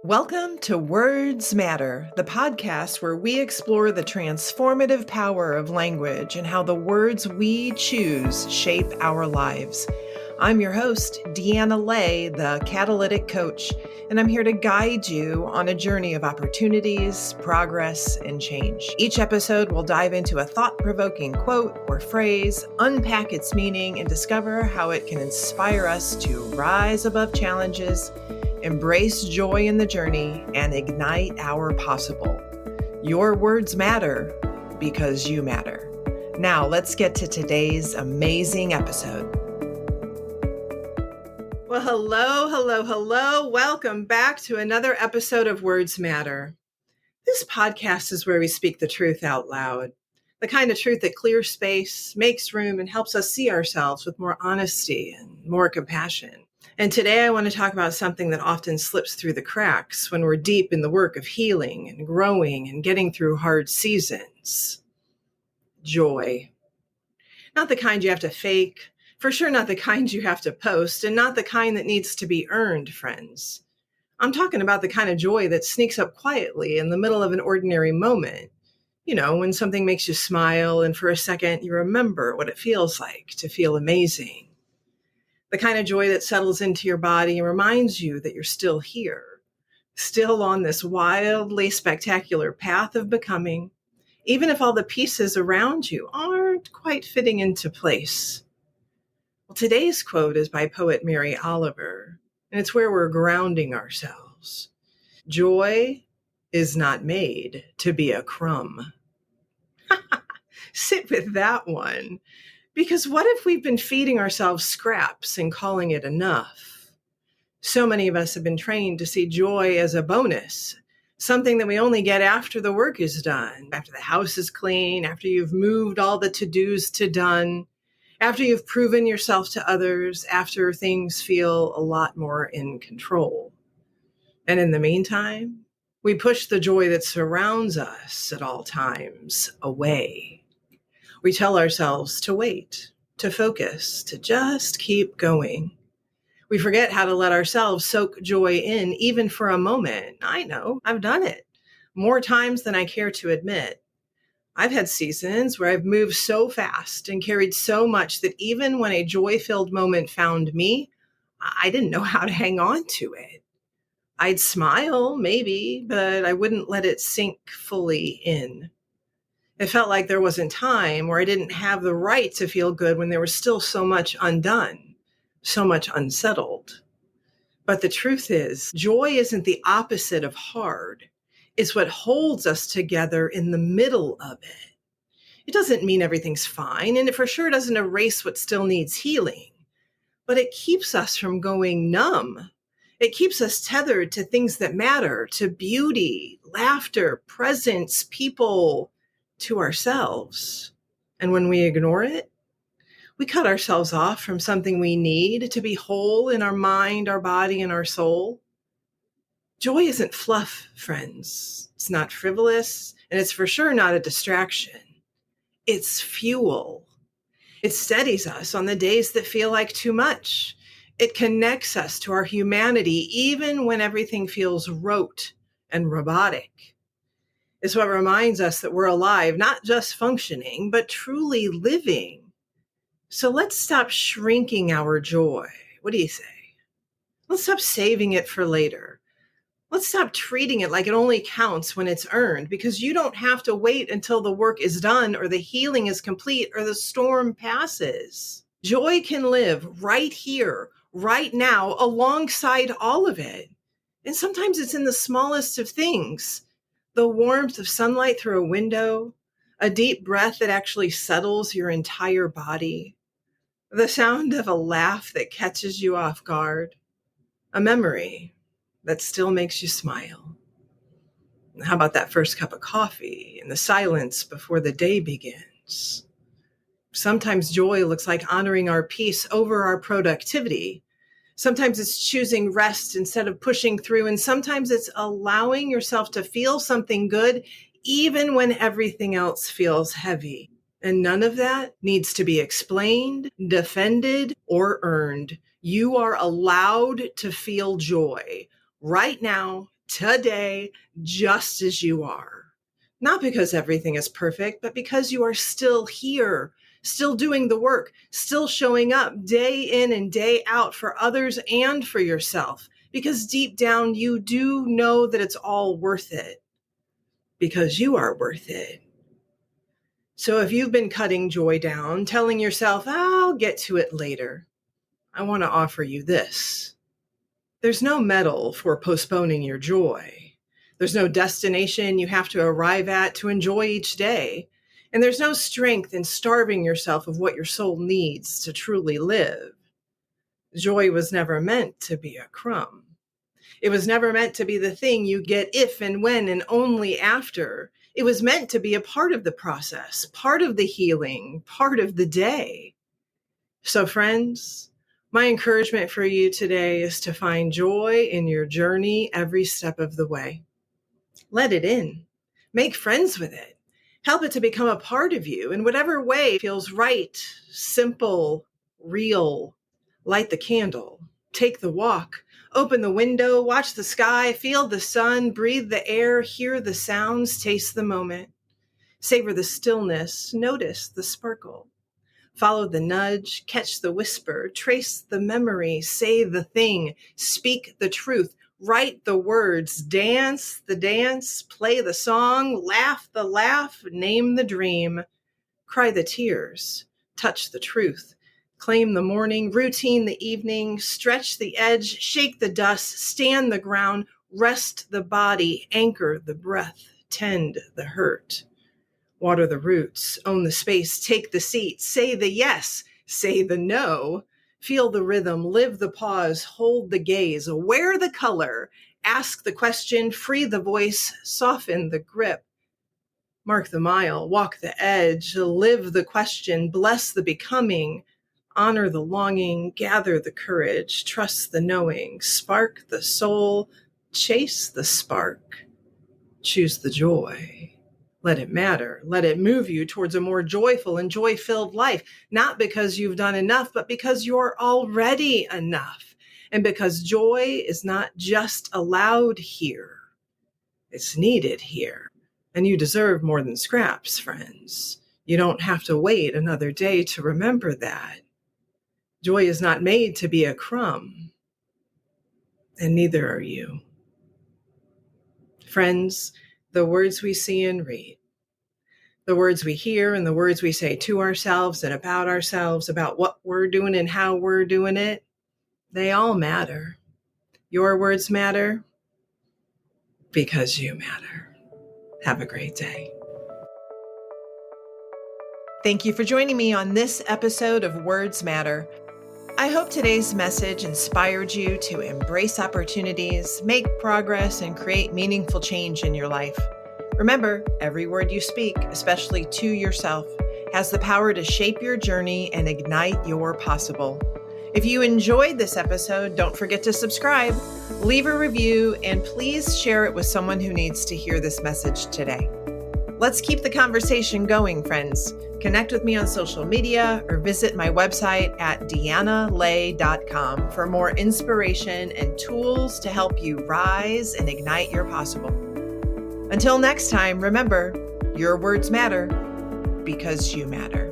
Welcome to Words Matter, the podcast where we explore the transformative power of language and how the words we choose shape our lives. I'm your host, Deanna Ley, the Catalytic Coach, and I'm here to guide you on a journey of opportunities, progress, and change. Each episode will dive into a thought-provoking quote or phrase, unpack its meaning, and discover how it can inspire us to rise above challenges, embrace joy in the journey, and ignite our possible. Your words matter because you matter. Now, let's get to today's amazing episode. Well, hello. Welcome back to another episode of Words Matter. This podcast is where we speak the truth out loud, the kind of truth that clears space, makes room, and helps us see ourselves with more honesty and more compassion. And today I want to talk about something that often slips through the cracks when we're deep in the work of healing and growing and getting through hard seasons. Joy. Not the kind you have to fake, for sure not the kind you have to post, and not the kind that needs to be earned, friends. I'm talking about the kind of joy that sneaks up quietly in the middle of an ordinary moment. You know, when something makes you smile and for a second you remember what it feels like to feel amazing. The kind of joy that settles into your body and reminds you that you're still here, still on this wildly spectacular path of becoming, even if all the pieces around you aren't quite fitting into place. Well, today's quote is by poet Mary Oliver, and it's where we're grounding ourselves. Joy is not made to be a crumb. Sit with that one. Because what if we've been feeding ourselves scraps and calling it enough? So many of us have been trained to see joy as a bonus, something that we only get after the work is done, after the house is clean, after you've moved all the to-dos to done, after you've proven yourself to others, after things feel a lot more in control. And in the meantime, we push the joy that surrounds us at all times away. We tell ourselves to wait, to focus, to just keep going. We forget how to let ourselves soak joy in, even for a moment. I know, I've done it more times than I care to admit. I've had seasons where I've moved so fast and carried so much that even when a joy-filled moment found me, I didn't know how to hang on to it. I'd smile, maybe, but I wouldn't let it sink fully in. It felt like there wasn't time, or I didn't have the right to feel good when there was still so much undone, so much unsettled. But the truth is, joy isn't the opposite of hard. It's what holds us together in the middle of it. It doesn't mean everything's fine, and it for sure doesn't erase what still needs healing. But it keeps us from going numb. It keeps us tethered to things that matter, to beauty, laughter, presence, people, to ourselves. And when we ignore it, we cut ourselves off from something we need to be whole in our mind, our body, and our soul. Joy isn't fluff, friends. It's not frivolous, and it's for sure not a distraction. It's fuel. It steadies us on the days that feel like too much. It connects us to our humanity, even when everything feels rote and robotic. It's what reminds us that we're alive, not just functioning, but truly living. So let's stop shrinking our joy. What do you say? Let's stop saving it for later. Let's stop treating it like it only counts when it's earned, because you don't have to wait until the work is done or the healing is complete or the storm passes. Joy can live right here, right now, alongside all of it. And sometimes it's in the smallest of things. The warmth of sunlight through a window, a deep breath that actually settles your entire body, the sound of a laugh that catches you off guard, a memory that still makes you smile. How about that first cup of coffee and the silence before the day begins? Sometimes joy looks like honoring our peace over our productivity. Sometimes it's choosing rest instead of pushing through, and sometimes it's allowing yourself to feel something good even when everything else feels heavy. And none of that needs to be explained, defended, or earned. You are allowed to feel joy right now today, just as you are. Not because everything is perfect, but because you are still here, still doing the work, still showing up day in and day out for others and for yourself. Because deep down, you do know that it's all worth it. Because you are worth it. So if you've been cutting joy down, telling yourself, I'll get to it later, I want to offer you this. There's no medal for postponing your joy. There's no destination you have to arrive at to enjoy each day. And there's no strength in starving yourself of what your soul needs to truly live. Joy was never meant to be a crumb. It was never meant to be the thing you get if and when and only after. It was meant to be a part of the process, part of the healing, part of the day. So friends, my encouragement for you today is to find joy in your journey every step of the way. Let it in. Make friends with it. Help it to become a part of you in whatever way feels right, simple, real. Light the candle. Take the walk. Open the window. Watch the sky. Feel the sun. Breathe the air. Hear the sounds. Taste the moment. Savor the stillness. Notice the sparkle. Follow the nudge. Catch the whisper. Trace the memory. Say the thing. Speak the truth. Write the words. Dance the dance. Play the song. Laugh the laugh. Name the dream. Cry the tears. Touch the truth. Claim the morning, routine the evening, stretch the edge, shake the dust, stand the ground, rest the body, anchor the breath, tend the hurt. Water the roots, own the space, take the seat, say the yes, say the no, feel the rhythm, live the pause, hold the gaze, wear the color, ask the question, free the voice, soften the grip. Mark the mile, walk the edge, live the question, bless the becoming, honor the longing, gather the courage, trust the knowing, spark the soul, chase the spark, choose the joy. Let it matter. Let it move you towards a more joyful and joy-filled life, not because you've done enough, but because you're already enough. And because joy is not just allowed here, it's needed here. And you deserve more than scraps, friends. You don't have to wait another day to remember that. Joy is not made to be a crumb, and neither are you. Friends, the words we see and read, the words we hear and the words we say to ourselves and about ourselves, about what we're doing and how we're doing it, they all matter. Your words matter because you matter. Have a great day. Thank you for joining me on this episode of Words Matter. I hope today's message inspired you to embrace opportunities, make progress, and create meaningful change in your life. Remember, every word you speak, especially to yourself, has the power to shape your journey and ignite your possible. If you enjoyed this episode, don't forget to subscribe, leave a review, and please share it with someone who needs to hear this message today. Let's keep the conversation going, friends. Connect with me on social media or visit my website at deannaley.com for more inspiration and tools to help you rise and ignite your possible. Until next time, remember, your words matter because you matter.